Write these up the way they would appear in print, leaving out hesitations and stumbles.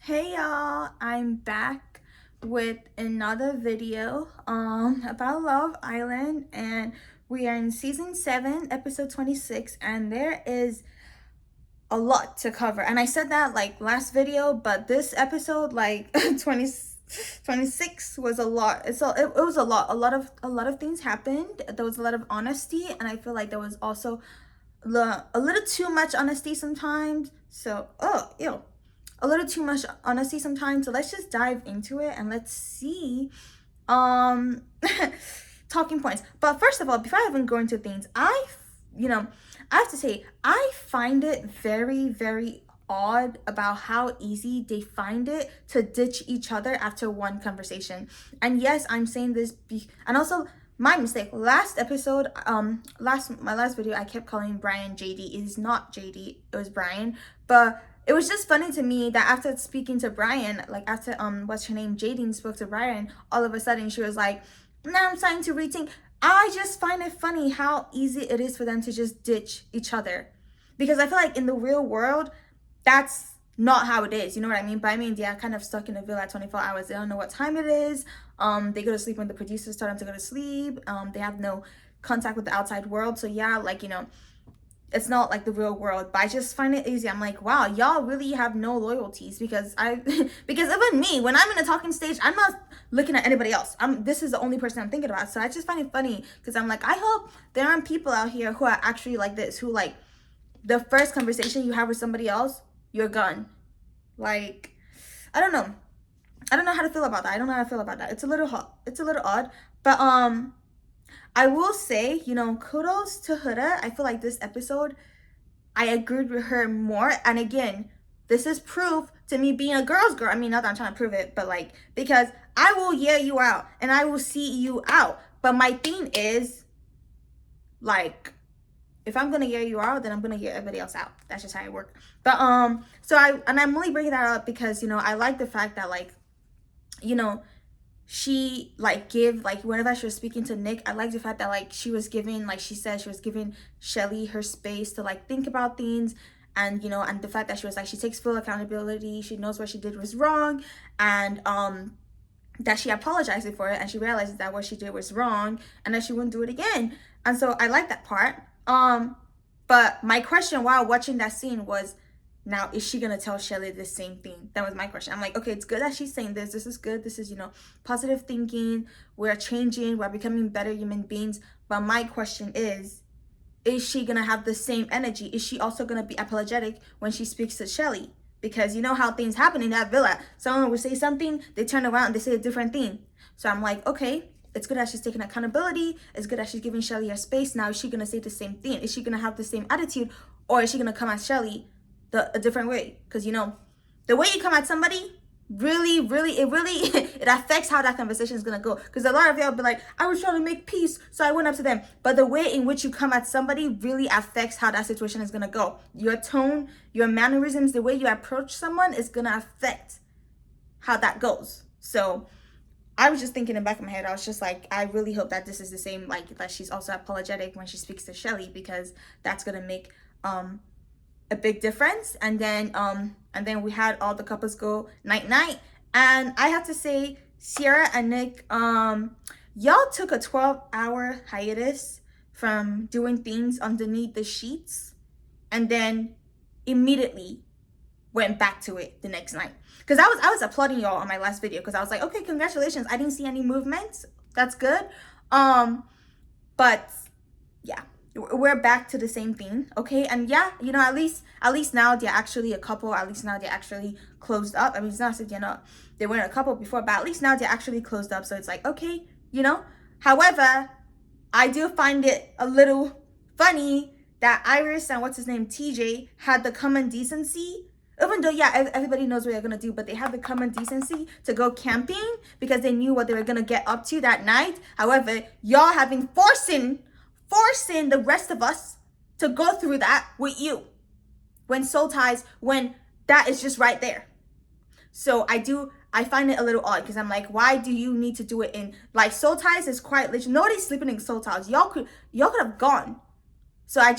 Hey y'all, I'm back with another video about Love Island, and we are in season 7 episode 26, and there is a lot to cover. And I said that like last video, but this episode like 26 was a lot. It was a lot of things happened. There was a lot of honesty, and I feel like there was also a little too much honesty sometimes. So a little too much honesty sometimes. So let's just dive into it and let's see um talking points. But first of all, before I even go into things, I have to say I find it very, very odd about how easy they find it to ditch each other after one conversation. And yes, I'm saying this and also my mistake. Last episode, my last video, I kept calling Brian JD. It is not JD, it was Brian. But it was just funny to me that after speaking to Brian, like after what's her name, Jadine spoke to Brian, all of a sudden she was like, now I'm starting to rethink. I just find it funny how easy it is for them to just ditch each other. Because I feel like in the real world, that's not how it is. You know what I mean? But I mean, they are kind of stuck in a villa at 24 hours. They don't know what time it is. They go to sleep when the producers tell them to go to sleep. They have no contact with the outside world. So yeah, like, it's not like the real world. But I just find it easy. I'm like, wow, y'all really have no loyalties. Because because even me, when I'm in a talking stage, I'm not looking at anybody else. This is the only person I'm thinking about. So I just find it funny because I'm like, I hope there aren't people out here who are actually like this, who like the first conversation you have with somebody else, you're gone. Like, I don't know. I don't know how to feel about that. I don't know how to feel about that. It's a little hot. It's a little odd. But I will say, kudos to Huda. I feel like this episode, I agreed with her more. And again, this is proof to me being a girl's girl. I mean, not that I'm trying to prove it, but like, because I will hear you out and I will see you out. But my thing is, like, if I'm gonna hear you out, then I'm gonna hear everybody else out. That's just how I work. But I'm only bringing that up because I like the fact that like, she like give like whenever she was speaking to Nick, I like the fact that like she was giving, like she said, she was giving Shelly her space to like think about things. And and the fact that she was like, she takes full accountability, she knows what she did was wrong, and that she apologized for it, and she realizes that what she did was wrong and that she wouldn't do it again. And so I like that part. But my question while watching that scene was, now is she gonna tell Shelly the same thing? That was my question. I'm like, okay, it's good that she's saying this. This is good. This is, positive thinking. We're changing. We're becoming better human beings. But my question is she gonna have the same energy? Is she also gonna be apologetic when she speaks to Shelly? Because you know how things happen in that villa. Someone would say something, they turn around and they say a different thing. So I'm like, okay, it's good that she's taking accountability. It's good that she's giving Shelly her space. Now, is she going to say the same thing? Is she going to have the same attitude? Or is she going to come at Shelly a different way? Because, the way you come at somebody, really, it affects how that conversation is going to go. Because a lot of y'all be like, I was trying to make peace, so I went up to them. But the way in which you come at somebody really affects how that situation is going to go. Your tone, your mannerisms, the way you approach someone is going to affect how that goes. So I was just thinking in the back of my head, I was just like, I really hope that this is the same, like that she's also apologetic when she speaks to Shelly, because that's gonna make a big difference. And then we had all the couples go night night, and I have to say, Sierra and Nick, y'all took a 12-hour hiatus from doing things underneath the sheets, and then immediately went back to it the next night. Because I was applauding y'all on my last video, because I was like, okay, congratulations, I didn't see any movement, that's good. But yeah, we're back to the same thing, okay? And yeah, at least now they're actually a couple. At least now they're actually closed up. I mean, it's not that they weren't a couple before, but at least now they're actually closed up. So it's like, okay, however, I do find it a little funny that Iris and what's his name, TJ, had the common decency, even though, yeah, everybody knows what they're going to do, but they have the common decency to go camping because they knew what they were going to get up to that night. However, y'all have been forcing the rest of us to go through that with you. When soul ties, when that is just right there. So I find it a little odd, because I'm like, why do you need to do it in, like, soul ties is quite literally, nobody's sleeping in soul ties. Y'all could have gone. So I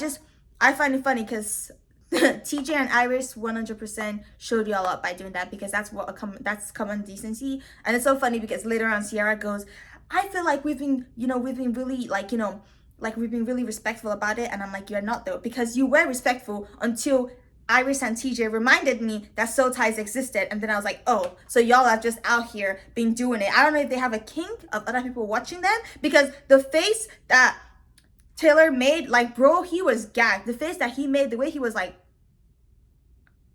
find it funny because TJ and Iris 100% showed y'all up by doing that, because that's that's common decency. And it's so funny because later on Sierra goes, I feel like we've been really like, like we've been really respectful about it. And I'm like, you're not though, because you were respectful until Iris and TJ reminded me that soul ties existed. And then I was like, oh, so y'all are just out here been doing it. I don't know if they have a kink of other people watching them, because the face that Taylor made, like, bro, he was gagged. The face that he made, the way he was like,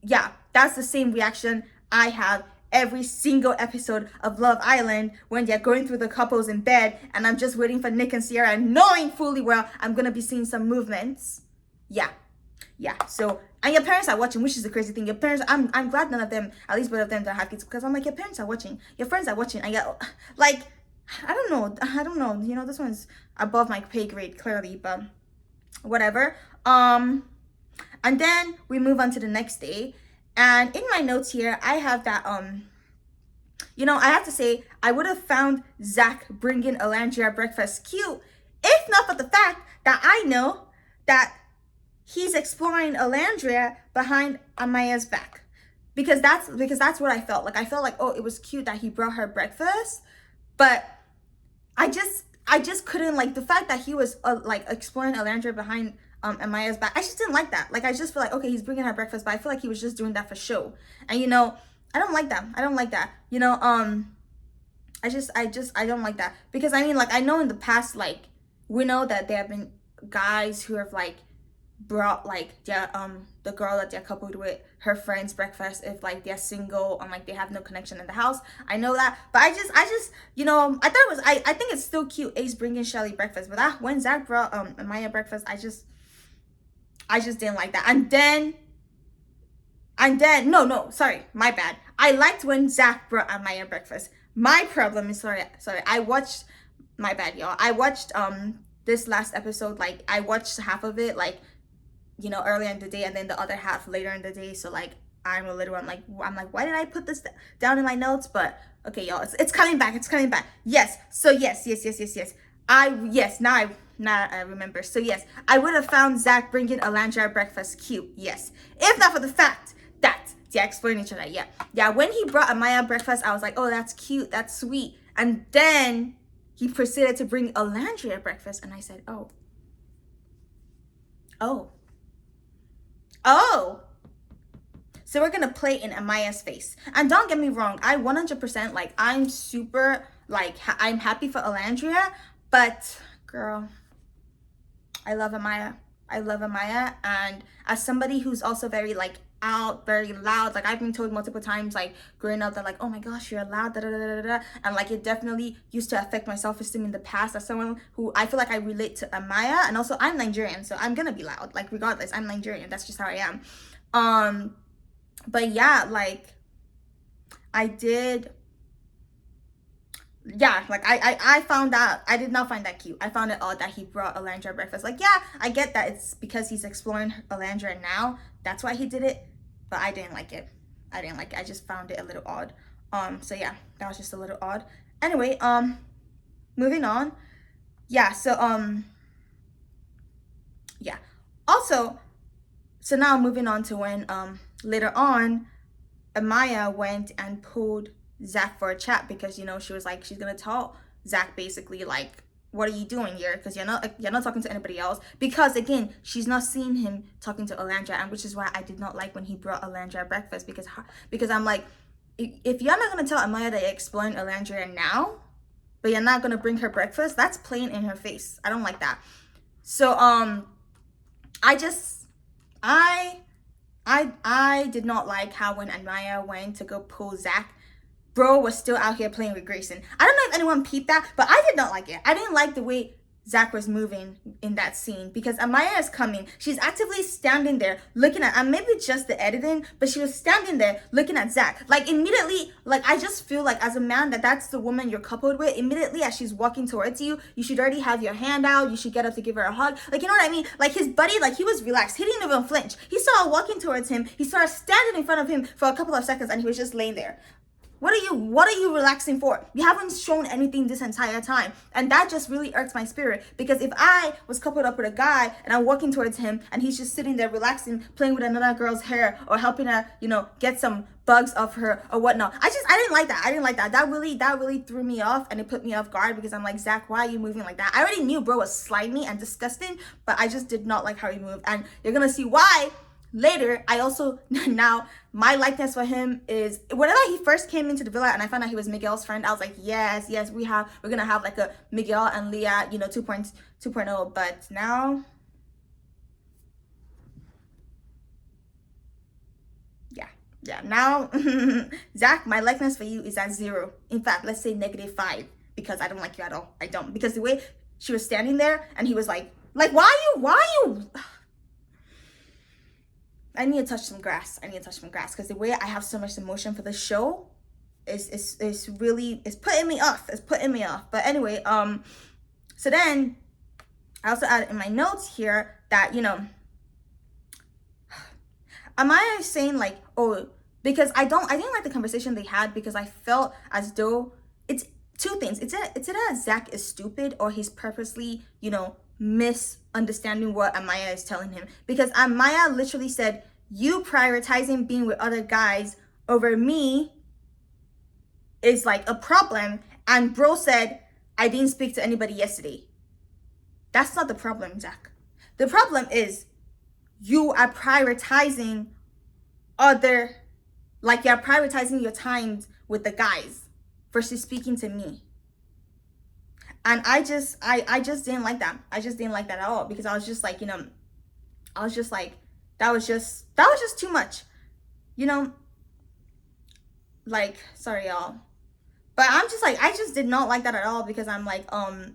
yeah, that's the same reaction I have every single episode of Love Island when they're going through the couples in bed, and I'm just waiting for Nick and Sierra, knowing fully well I'm gonna be seeing some movements. Yeah. So, and your parents are watching, which is the crazy thing. Your parents, I'm glad none of them, at least both of them, don't have kids, because I'm like, your parents are watching, your friends are watching, and you're like, I don't know. This one's above my pay grade, clearly, but whatever. And then we move on to the next day. And in my notes here, I have that, I have to say, I would have found Zach bringing Alandria breakfast cute, if not for the fact that I know that he's exploring Alandria behind Amaya's back. Because that's what I felt. Like, I felt like, oh, it was cute that he brought her breakfast, but I just couldn't, like, the fact that he was like exploring Alandria behind Amaya's back. I just didn't like that. Like, I just feel like, okay, he's bringing her breakfast, but I feel like he was just doing that for show. And I don't like that. I don't like that. I don't like that, because I mean, like, I know in the past, like, we know that there have been guys who have like brought like their the girl that they're coupled with, her friend's breakfast, if like they're single and like they have no connection in the house. I know that, but I just I thought it was, I think it's still cute Ace bringing Shelly breakfast, but that when Zach brought Amaya breakfast, I just didn't like that. And then no, sorry, my bad. I liked when Zach brought Amaya breakfast. My problem is, sorry, I watched, my bad, y'all. I watched this last episode, like I watched half of it, like, earlier in the day, and then the other half later in the day. So like I'm like, why did I put this down in my notes? But okay, y'all, it's coming back. Yes. So yes. Now I remember. So yes, I would have found Zach bringing Alandria breakfast cute. Yes, if not for the fact that they're exploring each other. Yeah. When he brought Amaya breakfast, I was like, oh, that's cute, that's sweet. And then he proceeded to bring Alandria breakfast, and I said, oh. So we're gonna play in Amaya's face. And don't get me wrong, I 100%, like, I'm super, like, I'm happy for Alandria, but girl, I love Amaya. And as somebody who's also very, like, out, very loud, like, I've been told multiple times, like, growing up, that like, oh my gosh, you're loud, and like, it definitely used to affect my self-esteem in the past, as someone who I feel like I relate to Amaya. And also I'm Nigerian, so I'm gonna be loud, like, regardless. I'm Nigerian, that's just how I am. But yeah, like, I did, yeah, like, I found out, I did not find that cute. I found it odd that he brought Alandria breakfast. Like, yeah, I get that it's because he's exploring Alandria now, that's why he did it, but I didn't like it. I just found it a little odd. So yeah, that was just a little odd. Anyway, moving on. Yeah, so yeah. Also, so now moving on to when later on Amaya went and pulled Zach for a chat, because she was like, she's gonna tell Zach basically, like, what are you doing here, because you're not talking to anybody else, because again, she's not seeing him talking to Alandria, and which is why I did not like when he brought Alandria breakfast, because I'm like, if you're not gonna tell Amaya that you're exploring Alandria now, but you're not gonna bring her breakfast, that's playing in her face. I don't like that. So I did not like how when Amaya went to go pull Zach, bro was still out here playing with Grayson. I don't know if anyone peeped that, but I did not like it. I didn't like the way Zach was moving in that scene, because Amaya is coming. She's actively standing there looking at, and maybe just the editing, but she was standing there looking at Zach. Like, immediately, like, I just feel like as a man that's the woman you're coupled with. Immediately as she's walking towards you, you should already have your hand out. You should get up to give her a hug. Like, you know what I mean? Like, his buddy, like, he was relaxed. He didn't even flinch. He saw her walking towards him. He saw her standing in front of him for a couple of seconds, and he was just laying there. What are you relaxing for? You haven't shown anything this entire time. And that just really irks my spirit, because if I was coupled up with a guy and I'm walking towards him and he's just sitting there relaxing, playing with another girl's hair or helping her, get some bugs off her or whatnot. I didn't like that. I didn't like that. That really threw me off, and it put me off guard, because I'm like, Zach, why are you moving like that? I already knew bro was slimy and disgusting, but I just did not like how he moved. And you're gonna see why later. I also, now my likeness for him is, whenever he first came into the villa and I found out he was Miguel's friend, I was like, yes, we're gonna have like a Miguel and Leah, 2.0. But now, now Zach, my likeness for you is at 0. In fact, let's say -5, because I don't like you at all. I don't, because the way she was standing there and he was like why you I need to touch some grass. Because the way I have so much emotion for the show is really, it's putting me off. But anyway, so then I also added in my notes here that, am I saying like, oh, because I didn't like the conversation they had, because I felt as though it's two things. It's either Zach is stupid or he's purposely, misunderstanding what Amaya is telling him, because Amaya literally said, you prioritizing being with other guys over me is like a problem, and bro said, I didn't speak to anybody yesterday. That's not the problem, Zach. The problem is you are prioritizing you're prioritizing your time with the guys versus speaking to me. And I just didn't like that. I just didn't like that at all, because I was just like, that was just too much. Sorry y'all. But I'm just like, I just did not like that at all, because I'm like, I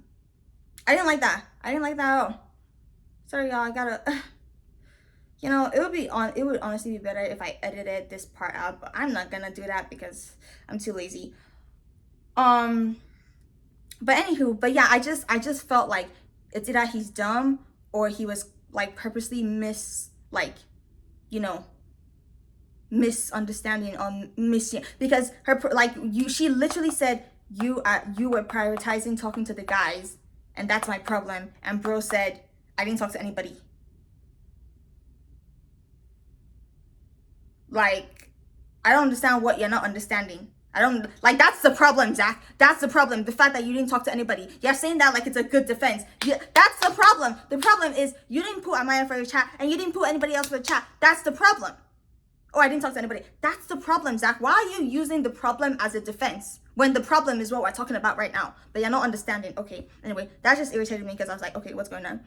didn't like that. At all. Sorry y'all, I gotta it would honestly be better if I edited this part out, but I'm not gonna do that because I'm too lazy. But anywho, but yeah, I just felt like it's either he's dumb or he was like purposely misunderstanding or missing, because she literally said you were prioritizing talking to the guys, and that's my problem, and bro said I didn't talk to anybody. Like, I don't understand what you're not understanding. That's the problem, Zach. That's the problem. The fact that you didn't talk to anybody. You're saying that like it's a good defense. That's the problem. The problem is you didn't put Amaya for your chat, and you didn't put anybody else for the chat. That's the problem. Oh, I didn't talk to anybody. That's the problem, Zach. Why are you using the problem as a defense when the problem is what we're talking about right now? But you're not understanding. Okay. Anyway, that just irritated me, because I was like, okay, what's going on?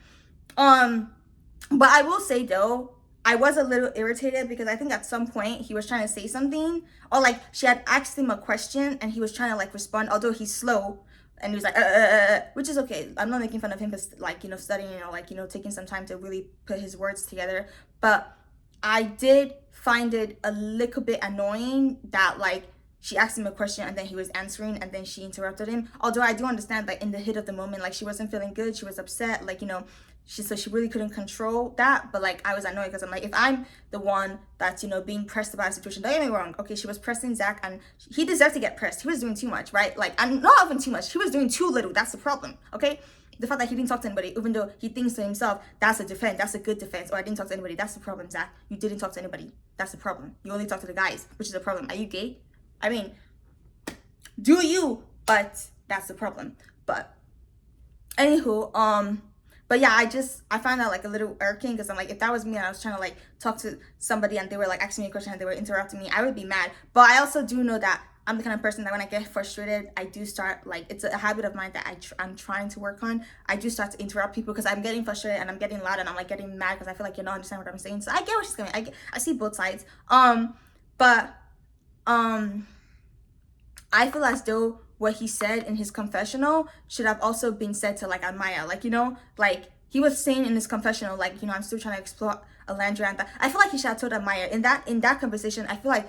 But I will say though, I was a little irritated, because I think at some point he was trying to say something, or like she had asked him a question and he was trying to like respond, although he's slow, and he was like, which is okay. I'm not making fun of him for studying or taking some time to really put his words together. But I did find it a little bit annoying that she asked him a question and then he was answering and then she interrupted him. Although I do understand in the heat of the moment, she wasn't feeling good, she was upset, she really couldn't control that. But I was annoyed, because I'm like, if I'm the one that's being pressed about a situation, don't get me wrong, okay, she was pressing Zach and he deserved to get pressed. He was doing too much, right? And not even too much, he was doing too little. That's the problem, okay? The fact that he didn't talk to anybody, even though he thinks to himself, that's a defense, that's a good defense. Or I didn't talk to anybody. That's the problem, Zach. You didn't talk to anybody. That's the problem. You only talk to the guys, which is a problem. Are you gay? I mean, do you? But that's the problem. But anywho, but yeah, I found that a little irking, because I'm like, if that was me and I was trying to talk to somebody and they were asking me a question and they were interrupting me, I would be mad. But I also do know that I'm the kind of person that when I get frustrated, I do start it's a habit of mine that I'm trying to work on. I do start to interrupt people because I'm getting frustrated and I'm getting loud and I'm getting mad because I feel you're not understanding what I'm saying. So I get where she's coming. I see both sides. But I feel as though what he said in his confessional should have also been said to Amaya. He was saying in his confessional, I'm still trying to explore Alandra and that. I feel he should have told Amaya in that conversation. I feel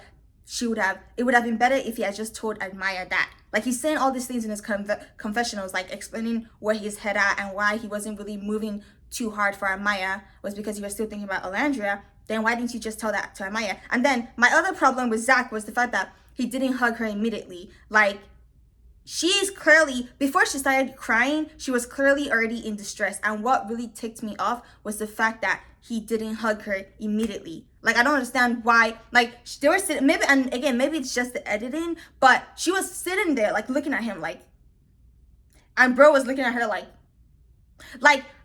it would have been better if he had just told Amaya that. He's saying all these things in his confessionals, explaining where his head at and why he wasn't really moving too hard for Amaya was because he was still thinking about Alandra. Then why didn't you just tell that to Amaya? And then my other problem with Zach was the fact that he didn't hug her immediately. Like, she's clearly, before she started crying, she was clearly already in distress. And what really ticked me off was the fact that he didn't hug her immediately. Like, I don't understand why. Like, they were sitting, maybe, and again, maybe it's just the editing, but she was sitting there, like, looking at him, like, and bro was looking at her like,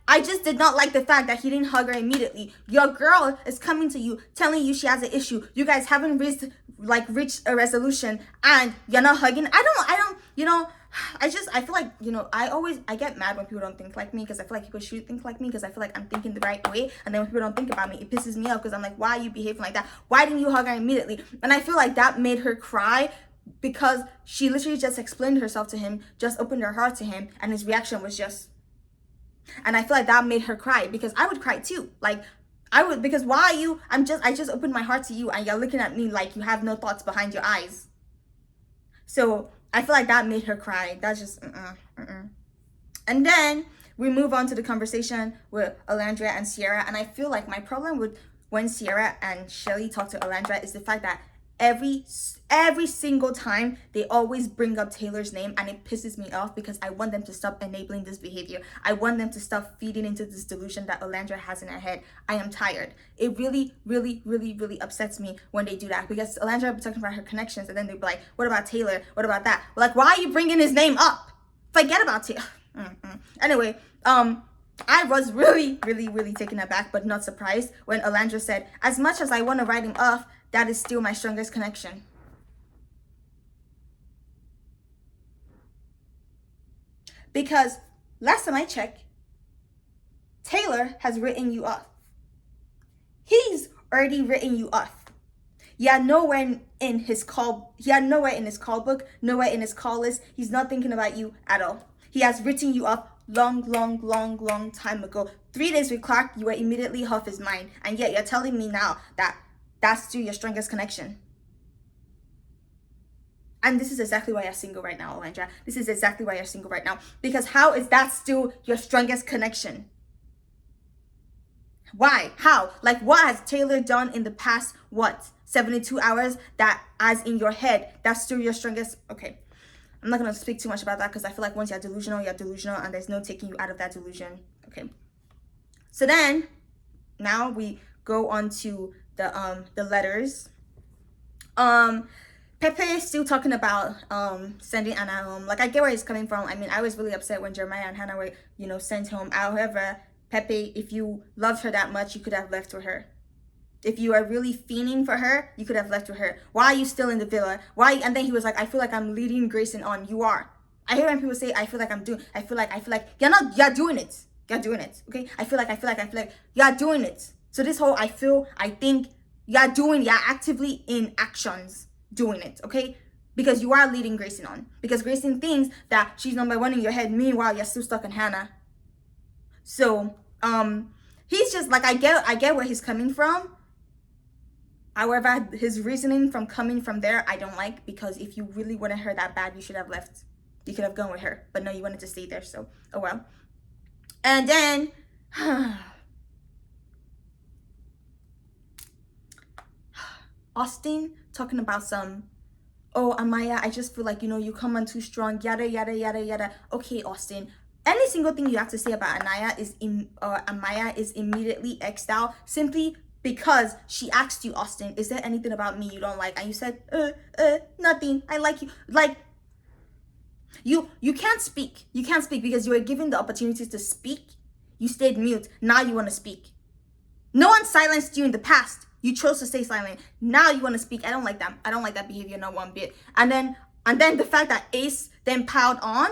I just did not like the fact that he didn't hug her immediately. Your girl is coming to you, telling you she has an issue. You guys haven't reached a resolution, and you're not hugging. I don't, you know, I feel like, you know, I get mad when people don't think like me, because I feel like people should think like me, because I feel like I'm thinking the right way. And then when people don't think about me, it pisses me off, because I'm like, why are you behaving like that? Why didn't you hug her immediately? And I feel like that made her cry, because she literally just explained herself to him, just opened her heart to him, and his reaction was just, and I feel like that made her cry, because I would cry too. Like, I would, because why are you, I just opened my heart to you, and you're looking at me like you have no thoughts behind your eyes. So I feel like that made her cry. That's just, And then we move on to the conversation with Alandria and Sierra. And I feel like my problem with when Sierra and Shelly talk to Alandria is the fact that every single time they always bring up Taylor's name, and it pisses me off, because I want them to stop enabling this behavior. I want them to stop feeding into this delusion that Alandria has in her head. I am tired. It really, really, really, really upsets me when they do that, because Alandria will be talking about her connections, and then they'll be like, what about Taylor? What about that? Like, why are you bringing his name up? Forget about Taylor. Anyway, I was really, really, really taken aback, but not surprised, when Alandria said, as much as I want to write him off, that is still my strongest connection. Because last time I checked, Taylor has written you off. He's already written you off. He had nowhere in his call book, nowhere in his call list. He's not thinking about you at all. He has written you off long time ago. 3 days with Clark, you were immediately off his mind. And yet you're telling me now that that's still your strongest connection. And this is exactly why you're single right now, Alandria. This is exactly why you're single right now. Because how is that still your strongest connection? Why? How? Like, what has Taylor done in the past, 72 hours, that as in your head, that's still your strongest? Okay. I'm not going to speak too much about that, because I feel like once you're delusional, and there's no taking you out of that delusion. Okay. So then, now we go on to the letters. Pepe is still talking about sending Anna home. Like, I get where he's coming from. I mean, I was really upset when Jeremiah and Hannah were, sent home. However, Pepe, if you loved her that much, you could have left with her. If you are really fiending for her, you could have left with her. Why are you still in the villa? Why? And then he was like, I feel like I'm leading Grayson on. You are. I hear when people say, I feel like you're not, you're doing it. You're doing it. Okay? I feel like you're doing it. So this whole I think, you're actively in actions doing it, okay? Because you are leading Grayson on. Because Grayson thinks that she's number one in your head. Meanwhile, you're still stuck in Hannah. So, he's just like, I get where he's coming from. However, his reasoning from coming from there, I don't like, because if you really wanted her that bad, you should have left. You could have gone with her. But no, you wanted to stay there, so, oh well. And then, Austin talking about some, oh, Amaya, I just feel like, you come on too strong, yada, yada, yada, yada. Okay, Austin, any single thing you have to say about Amaya is immediately X'd out, simply because she asked you, Austin, is there anything about me you don't like? And you said, nothing. I like you. Like, you can't speak. You can't speak because you were given the opportunities to speak. You stayed mute. Now you want to speak. No one silenced you in the past. You chose to stay silent. Now you want to speak. I don't like that. I don't like that behavior, not one bit. And then the fact that Ace then piled on,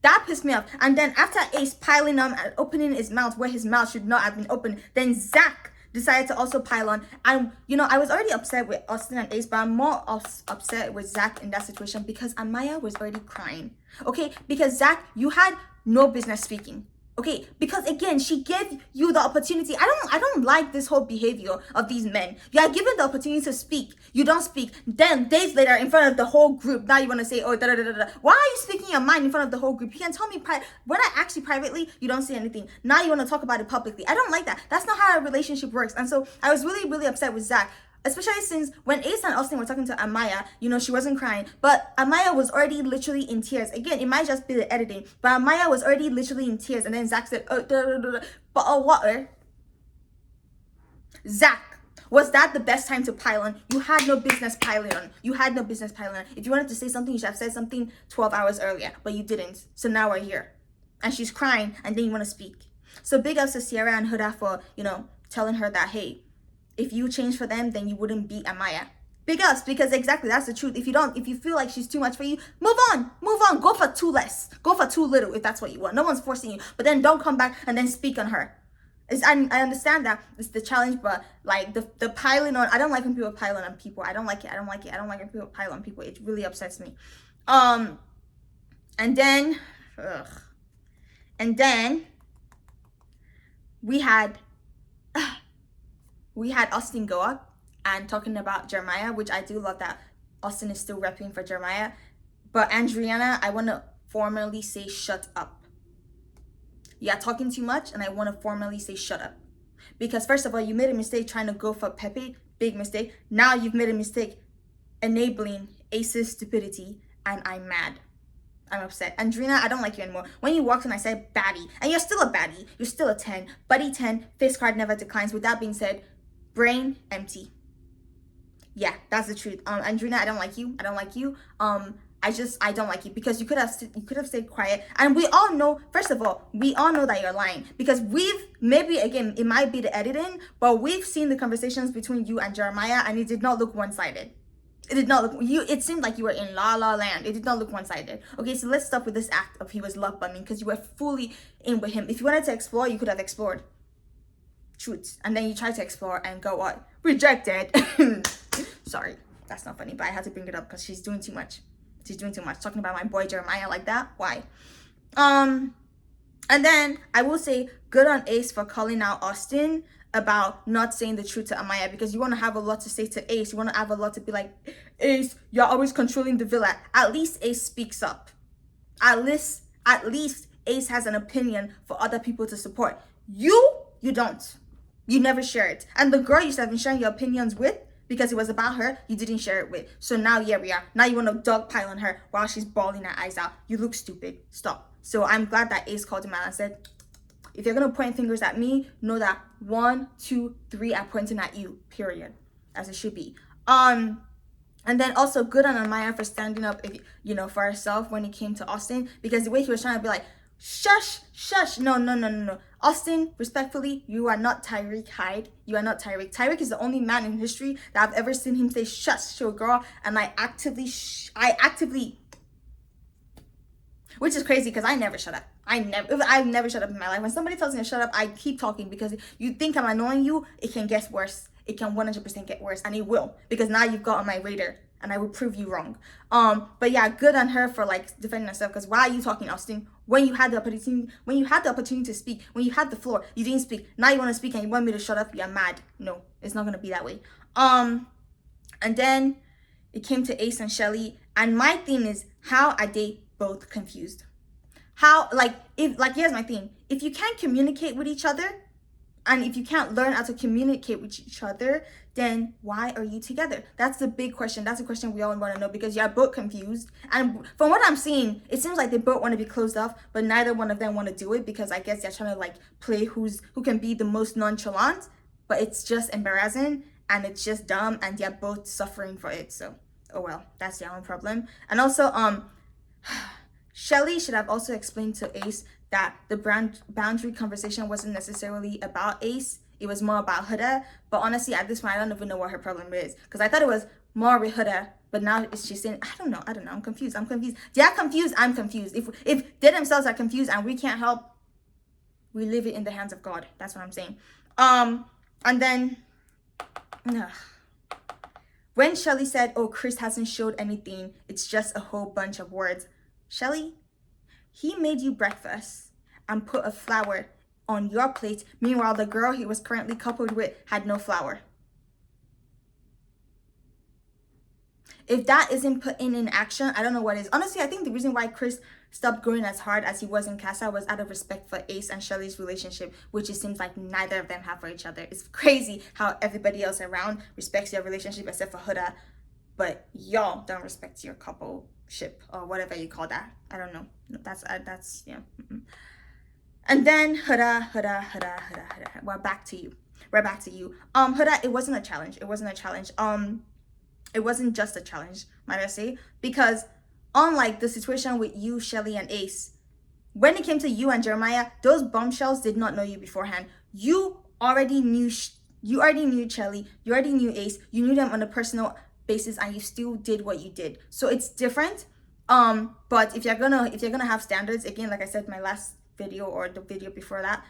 that pissed me off. And then after Ace piling on and opening his mouth where his mouth should not have been open, then Zach decided to also pile on. And, I was already upset with Austin and Ace, but I'm more upset with Zach in that situation, because Amaya was already crying. Okay? Because Zach, you had no business speaking. Okay, because again, she gave you the opportunity. I don't like this whole behavior of these men. You are given the opportunity to speak. You don't speak. Then days later, in front of the whole group, now you want to say, oh, da da da da. Why are you speaking your mind in front of the whole group? You can tell me when I ask you privately, you don't say anything. Now you want to talk about it publicly. I don't like that. That's not how a relationship works. And so I was really, really upset with Zach. Especially since when Ace and Austin were talking to Amaya, you know, she wasn't crying, but Amaya was already literally in tears. Again, it might just be the editing, but Amaya was already literally in tears, and then Zach said, but water. Zach, was that the best time to pile on? You had no business piling on. You had no business piling on. If you wanted to say something, you should have said something 12 hours earlier, but you didn't. So now we're here. And she's crying, and then you want to speak. So big ups to Sierra and Huda for, you know, telling her that, hey, if you change for them, then you wouldn't beat Amaya. Big ups, because exactly, that's the truth. If you feel like she's too much for you, move on, go for two less, go for too little if that's what you want. No one's forcing you, but then don't come back and then speak on her. I understand that it's the challenge, but like the piling on, I don't like when people pile on people. I don't like it. I don't like when people pile on people. It really upsets me. And then we had Austin go up and talking about Jeremiah, which I do love that Austin is still repping for Jeremiah. But Andriana, I want to formally say shut up. You are talking too much, and I want to formally say shut up. Because first of all, you made a mistake trying to go for Pepe, big mistake. Now you've made a mistake enabling Ace's stupidity, and I'm mad. I'm upset. Andrina, I don't like you anymore. When you walked in, I said baddie, and you're still a baddie. You're still a 10. Buddy 10, face card never declines. With that being said, brain empty. Yeah, that's the truth. Andrina, I don't like you. I don't like you. I don't like you because you could have stayed quiet. And we all know, first of all, we all know that you're lying because maybe again, it might be the editing, but we've seen the conversations between you and Jeremiah, and it did not look one-sided. It did not look, it seemed like you were in La La Land. It did not look one-sided. Okay, so let's stop with this act of he was love bombing because you were fully in with him. If you wanted to explore, you could have explored. Truth. And then you tried to explore and go what? Rejected. Sorry, that's not funny, but I had to bring it up because she's doing too much. She's doing too much. Talking about my boy Jeremiah like that. Why? And then I will say good on Ace for calling out Austin about not saying the truth to Amaya, because you want to have a lot to say to Ace. You want to have a lot to be like, Ace, you're always controlling the villa. At least Ace speaks up. At least Ace has an opinion for other people to support. You don't. You never share it. And the girl you should have been sharing your opinions with, because it was about her, you didn't share it with. So now here we are. Now you want to dogpile on her while she's bawling her eyes out. You look stupid. Stop. So I'm glad that Ace called him out and said, if you're going to point fingers at me, know that 1, 2, 3 are pointing at you, period. As it should be. And then also good on Amaya for standing up, for herself when it came to Austin. Because the way he was trying to be like, shush. No. Austin, respectfully, you are not Tyreek Hyde. You are not Tyreek. Tyreek is the only man in history that I've ever seen him say shush to a girl, and I actively, which is crazy because I never shut up. I've never shut up in my life. When somebody tells me to shut up, I keep talking because you think I'm annoying you, it can get worse. It can 100% get worse, and it will, because now you've got on my radar. And I will prove you wrong. But yeah, good on her for like defending herself. Because why are you talking, Austin? When you had the opportunity to speak, when you had the floor, you didn't speak. Now you want to speak and you want me to shut up? You're mad. No, it's not gonna be that way. And then it came to Ace and Shelly, and my thing is, how are they both confused? Here's my thing. If you can't communicate with each other, and if you can't learn how to communicate with each other, then why are you together? That's the big question. That's the question we all want to know, because you're both confused. And from what I'm seeing, it seems like they both want to be closed off, but neither one of them want to do it, because I guess they're trying to like play who can be the most nonchalant. But it's just embarrassing and it's just dumb, and they're both suffering for it. So, oh well, that's their own problem. And also, Shelly should have also explained to Ace that the boundary conversation wasn't necessarily about Ace. It was more about Huda. But honestly, at this point, I don't even know what her problem is. Because I thought it was more with Huda. But now it's just saying, I don't know. I'm confused. They're confused. I'm confused. If they themselves are confused and we can't help, we leave it in the hands of God. That's what I'm saying. And then, when Shelly said, oh, Chris hasn't showed anything, it's just a whole bunch of words. Shelly, he made you breakfast and put a flower on your plate. Meanwhile, the girl he was currently coupled with had no flower. If that isn't put in action, I don't know what is. Honestly, I think the reason why Chris stopped growing as hard as he was in Casa was out of respect for Ace and Shelly's relationship, which it seems like neither of them have for each other. It's crazy how everybody else around respects your relationship except for Huda, but y'all don't respect your coupleship or whatever you call that. I don't know. That's yeah. And then Huda. We're back to you. Huda, it wasn't a challenge. It wasn't just a challenge, might I say, because unlike the situation with you, Shelly, and Ace, when it came to you and Jeremiah, those bombshells did not know you beforehand. You already knew Shelly, you already knew Ace, you knew them on a personal basis, and you still did what you did. So it's different. But if you're gonna have standards, again, like I said in my last video or the video before that,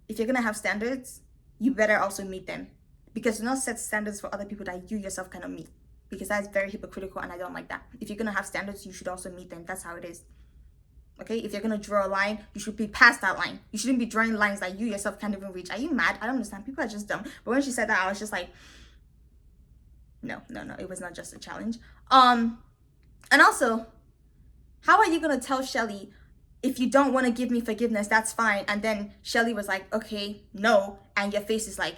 if you're gonna have standards, you better also meet them, because do not set standards for other people that you yourself cannot meet, because that's very hypocritical and I don't like that. If you're gonna have standards, you should also meet them. That's how it is. Okay, if you're gonna draw a line, you should be past that line. You shouldn't be drawing lines that you yourself can't even reach. Are you mad? I don't understand. People are just dumb. But when she said that, I was just like, no, it was not just a challenge. And also, how are you gonna tell Shelly, if you don't want to give me forgiveness, that's fine? And then Shelly was like, okay, no, and your face is like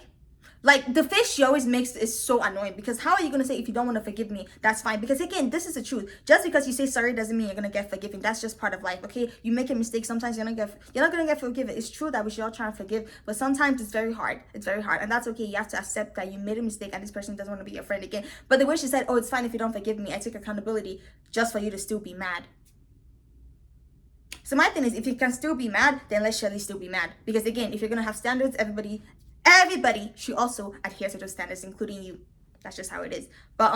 the face she always makes is so annoying, because how are you going to say, if you don't want to forgive me, that's fine? Because again, this is the truth. Just because you say sorry doesn't mean you're going to get forgiven. That's just part of life. Okay, you make a mistake, sometimes you're not going to get forgiven. It's true that we should all try and forgive, but sometimes it's very hard, and that's okay. You have to accept that you made a mistake and this person doesn't want to be your friend again. But the way she said, oh, it's fine if you don't forgive me, I take accountability, just for you to still be mad. So my thing is, if you can still be mad, then let Shelly still be mad. Because again, if you're going to have standards, everybody should also adhere to those standards, including you. That's just how it is. But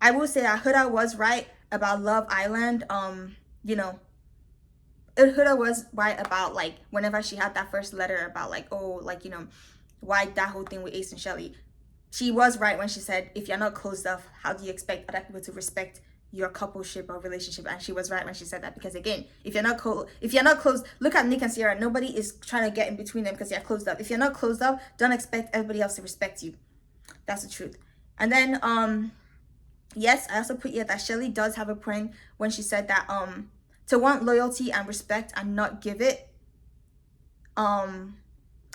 I will say that Huda was right about Love Island. You know, Huda was right about, like, whenever she had that first letter about, like, oh, like, you know, why that whole thing with Ace and Shelly. She was right when she said, if you're not closed off, how do you expect other people to respect your coupleship or relationship? And she was right when she said that, because again, if you're not closed, look at Nick and Sierra. Nobody is trying to get in between them because you're closed up. If you're not closed up, don't expect everybody else to respect you. That's the truth. And then yes, I also put here that Shelly does have a point when she said that to want loyalty and respect and not give it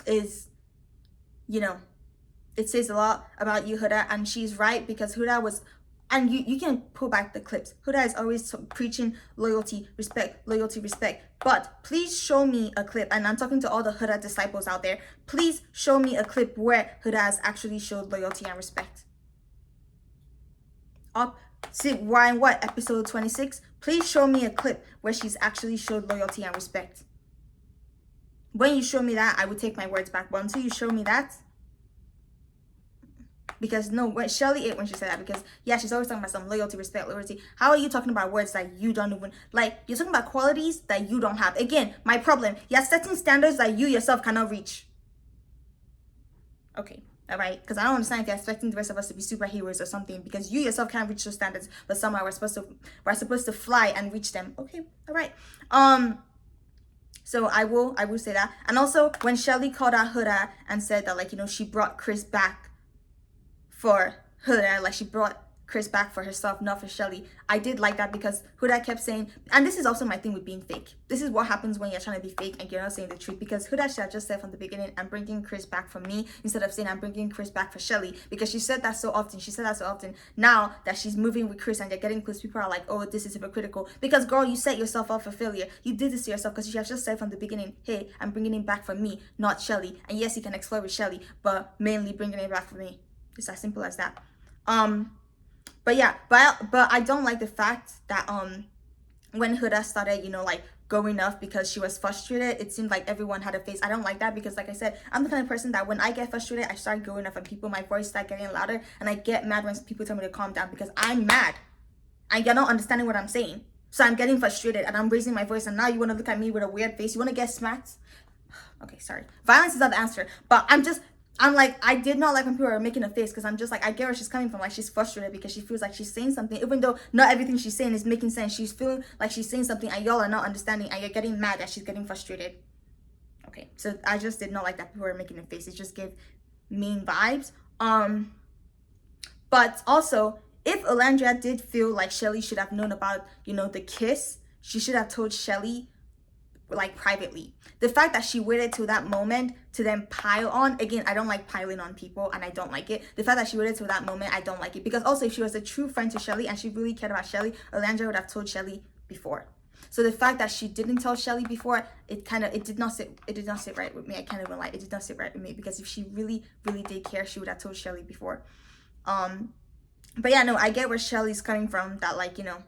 is, you know, it says a lot about you, Huda. And she's right, because Huda was, and you can pull back the clips, Huda is always preaching loyalty, respect, but please show me a clip, and I'm talking to all the Huda disciples out there, please show me a clip where Huda has actually showed loyalty and respect. Why in what, episode 26? Please show me a clip where she's actually showed loyalty and respect. When you show me that, I would take my words back, but until you show me that, because no, when Shelly ate when she said that, because yeah, she's always talking about some loyalty, respect, loyalty. How are you talking about words that you don't even, like, you're talking about qualities that you don't have? Again, my problem, you're setting standards that you yourself cannot reach. Okay, all right, because I don't understand if you're expecting the rest of us to be superheroes or something, because you yourself can't reach those standards, but somehow we're supposed to fly and reach them. Okay, all right. So I will say that. And also, when Shelly called out Huda and said that, like, you know, she brought Chris back for Huda, like she brought Chris back for herself, not for Shelly. I did like that, because Huda kept saying, and this is also my thing with being fake. This is what happens when you're trying to be fake and you're not saying the truth, because Huda should have just said from the beginning, I'm bringing Chris back for me, instead of saying I'm bringing Chris back for Shelly, because she said that so often. Now that she's moving with Chris and they're getting close, people are like, oh, this is hypocritical, because girl, you set yourself up for failure. You did this to yourself, because you should have just said from the beginning, hey, I'm bringing him back for me, not Shelly. And yes, he can explore with Shelly, but mainly bringing him back for me. It's as simple as that. But yeah, but I don't like the fact that when Huda started, you know, like going off because she was frustrated, it seemed like everyone had a face. I don't like that, because like I said, I'm the kind of person that when I get frustrated, I start going off on people, my voice start getting louder, and I get mad when people tell me to calm down, because I'm mad and you're not understanding what I'm saying. So I'm getting frustrated and I'm raising my voice, and now you want to look at me with a weird face. You want to get smacked? Okay, sorry. Violence is not the answer, but I'm like, I did not like when people are making a face, because I'm just like, I get where she's coming from. Like, she's frustrated because she feels like she's saying something, even though not everything she's saying is making sense. She's feeling like she's saying something and y'all are not understanding, and you're getting mad that she's getting frustrated. Okay, so I just did not like that people were making a face. It just gave mean vibes. But also, if Alandria did feel like Shelly should have known about, you know, the kiss, she should have told Shelly like privately. The fact that she waited till that moment to then pile on, again, I don't like piling on people and I don't like it. The fact that she waited till that moment, I don't like it, because also if she was a true friend to Shelly and she really cared about Shelly, Alandria would have told Shelly before. So the fact that she didn't tell Shelly before, it did not sit right with me. I can't even lie, it did not sit right with me, because if she really did care, she would have told Shelly before. But yeah, no, I get where Shelly's coming from, that like, you know,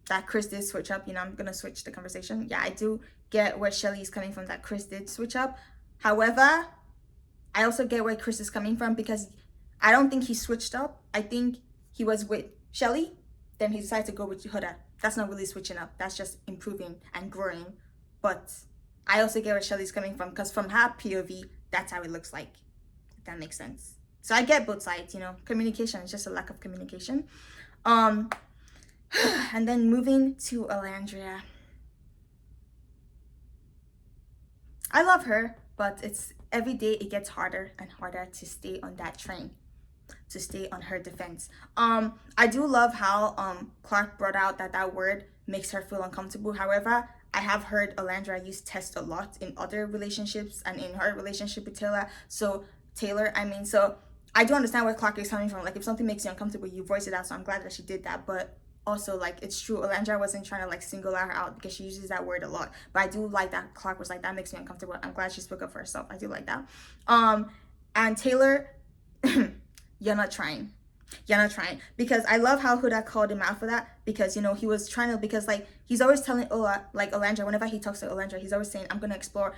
that Chris did switch up. You know, I'm gonna switch the conversation. Yeah, I do get where Shelly is coming from, that Chris did switch up. However, I also get where Chris is coming from, because I don't think he switched up. I think he was with Shelly, then he decided to go with Huda. That's not really switching up. That's just improving and growing. But I also get where Shelly's coming from, because from her POV, that's how it looks like. If that makes sense. So I get both sides, you know. Communication is just a lack of communication. And then moving to Alandria. I love her, but it's every day it gets harder and harder to stay on that train, to stay on her defense. I do love how Clark brought out that word makes her feel uncomfortable. However, I have heard Alandria use test a lot in other relationships and in her relationship with Taylor. So I do understand where Clark is coming from. Like, if something makes you uncomfortable, you voice it out. So I'm glad that she did that. But also, like, it's true, Alandria wasn't trying to like single her out, because she uses that word a lot. But I do like that Clark was like, that makes me uncomfortable. I'm glad she spoke up for herself. I do like that. And Taylor, you're not trying, because I love how Huda called him out for that, because, you know, he was trying to, because like he's always telling Alandria, whenever he talks to Alandria, he's always saying, I'm trying to explore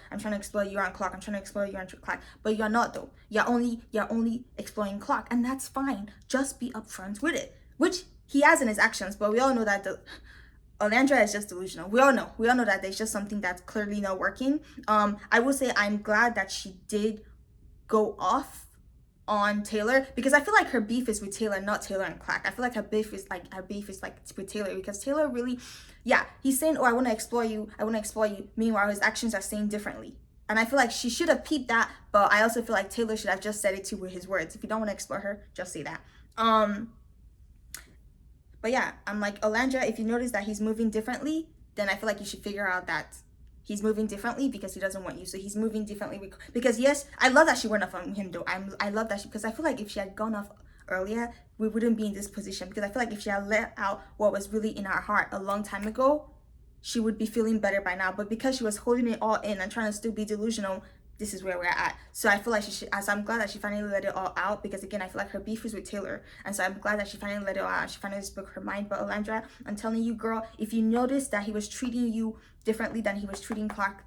you on Clark, I'm trying to explore you on Clark. But you're not, though. You're only exploring Clark, and that's fine. Just be upfront with it, which he has in his actions. But we all know that Alandria is just delusional. We all know that there's just something that's clearly not working. I will say I'm glad that she did go off on Taylor, because I feel like her beef is with Taylor, not Taylor and Clark. I feel like her beef is like with Taylor, because Taylor really, yeah, he's saying, oh, I want to explore you. Meanwhile, his actions are saying differently. And I feel like she should have peeped that, but I also feel like Taylor should have just said it too with his words. If you don't want to explore her, just say that. But yeah, I'm like, Alandria, if you notice that he's moving differently, then I feel like you should figure out that he's moving differently because he doesn't want you. So he's moving differently because, yes, I love that she went off on him, though. I love that because I feel like if she had gone off earlier, we wouldn't be in this position. Because I feel like if she had let out what was really in her heart a long time ago, she would be feeling better by now. But because she was holding it all in and trying to still be delusional, this is where we're at. So I feel like she should, as I'm glad that she finally let it all out, because again, I feel like her beef is with Taylor. And so I'm glad that she finally let it all out. She finally spoke her mind. But Alandria, I'm telling you, girl, if you notice that he was treating you differently than he was treating Clark,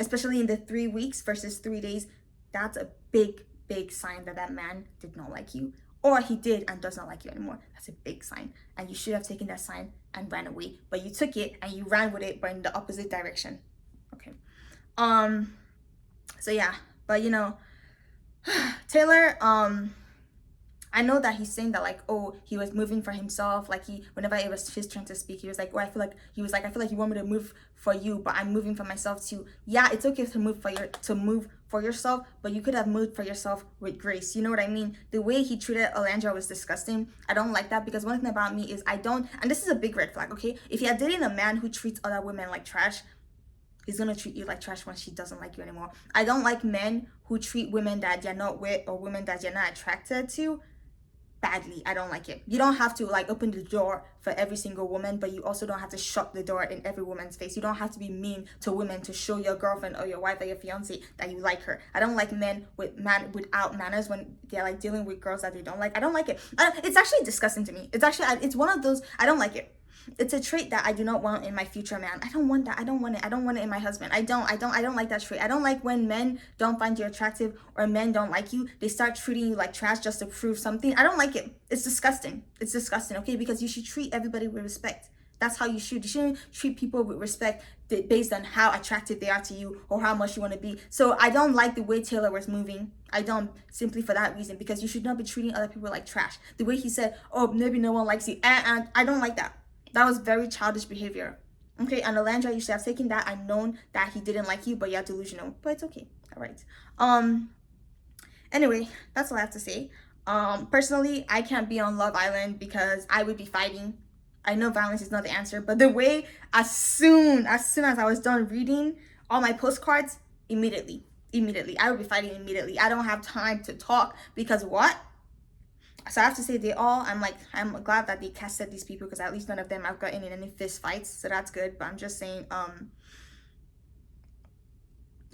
especially in the 3 weeks versus 3 days, that's a big sign that that man did not like you. Or he did and does not like you anymore. That's a big sign. And you should have taken that sign and ran away. But you took it and you ran with it, but in the opposite direction. Okay. So yeah, but you know, Taylor, I know that he's saying that like, oh, he was moving for himself. Like whenever it was his turn to speak, he was like, oh, I feel like you want me to move for you, but I'm moving for myself too. Yeah, it's okay to move for yourself, but you could have moved for yourself with grace. You know what I mean? The way he treated Alandria was disgusting. I don't like that, because one thing about me is and this is a big red flag, okay? If you're dating a man who treats other women like trash, he's gonna treat you like trash when she doesn't like you anymore. I don't like men who treat women that you're not with or women that you're not attracted to badly. I don't like it. You don't have to like open the door for every single woman, but you also don't have to shut the door in every woman's face. You don't have to be mean to women to show your girlfriend or your wife or your fiance that you like her. I don't like men without manners when they're like dealing with girls that they don't like. I don't like it. It's actually disgusting to me. It's one of those, I don't like it. It's a trait that I do not want in my future man. I don't want that. I don't want it. I don't want it in my husband. I don't like that trait. I don't like when men don't find you attractive or men don't like you. They start treating you like trash just to prove something. I don't like it. It's disgusting. It's disgusting, okay? Because you should treat everybody with respect. That's how you should. You shouldn't treat people with respect based on how attractive they are to you or how much you want to be. So I don't like the way Taylor was moving. I don't, simply for that reason, because you should not be treating other people like trash. The way he said, oh, maybe no one likes you. And I don't like that. That was very childish behavior. Okay, and Alandria, you should have taken that and known that he didn't like you, but you're delusional. But it's okay. All right. Anyway, that's all I have to say. Personally, I can't be on Love Island because I would be fighting. I know violence is not the answer, but the way as soon as I was done reading all my postcards, immediately, I would be fighting immediately. I don't have time to talk because what? So I have to say I'm glad that they casted these people because at least none of them I've gotten in any fist fights, so that's good. But I'm just saying,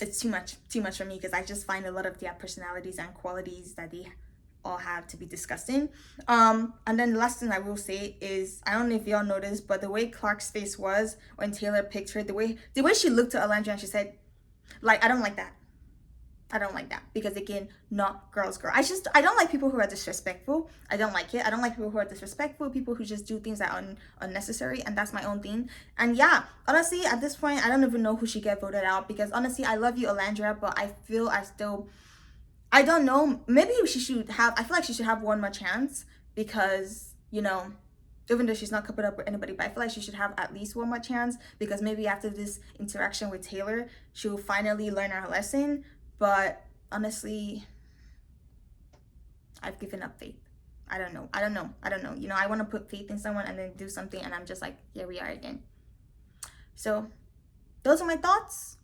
it's too much for me because I just find a lot of their personalities and qualities that they all have to be disgusting. And then the last thing I will say is, I don't know if y'all noticed, but the way Clark's face was when Taylor picked her, the way she looked at Alondra and she said, like, I don't like that. I don't like that because, again, not girl. I don't like people who are disrespectful. I don't like it. I don't like people who are disrespectful, people who just do things that are unnecessary, and that's my own thing. And yeah, honestly, at this point, I don't even know who should get voted out because, honestly, I love you, Alandra, but I feel I don't know, maybe I feel like she should have one more chance because, you know, even though she's not coupled up with anybody, but I feel like she should have at least one more chance because maybe after this interaction with Taylor, she'll finally learn her lesson. But honestly, I've given up faith. I don't know. You know, I want to put faith in someone and then do something and I'm just like, here we are again. So those are my thoughts.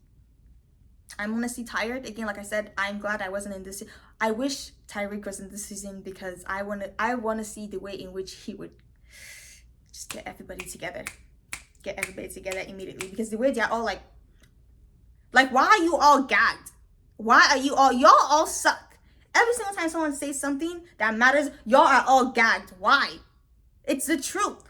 I'm honestly tired. Again, like I said, I'm glad I wasn't in this. I wish Tyreek was in this season because I want to see the way in which he would just get everybody together immediately. Because the way they're all like, why are you all gagged? Why are y'all all suck? Every single time someone says something that matters, y'all are all gagged. Why? It's the truth.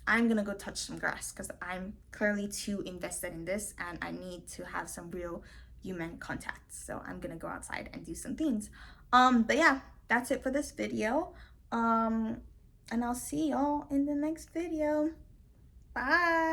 I'm gonna go touch some grass because I'm clearly too invested in this and I need to have some real human contact. So I'm gonna go outside and do some things. But yeah, that's it for this video. And I'll see y'all in the next video. Bye.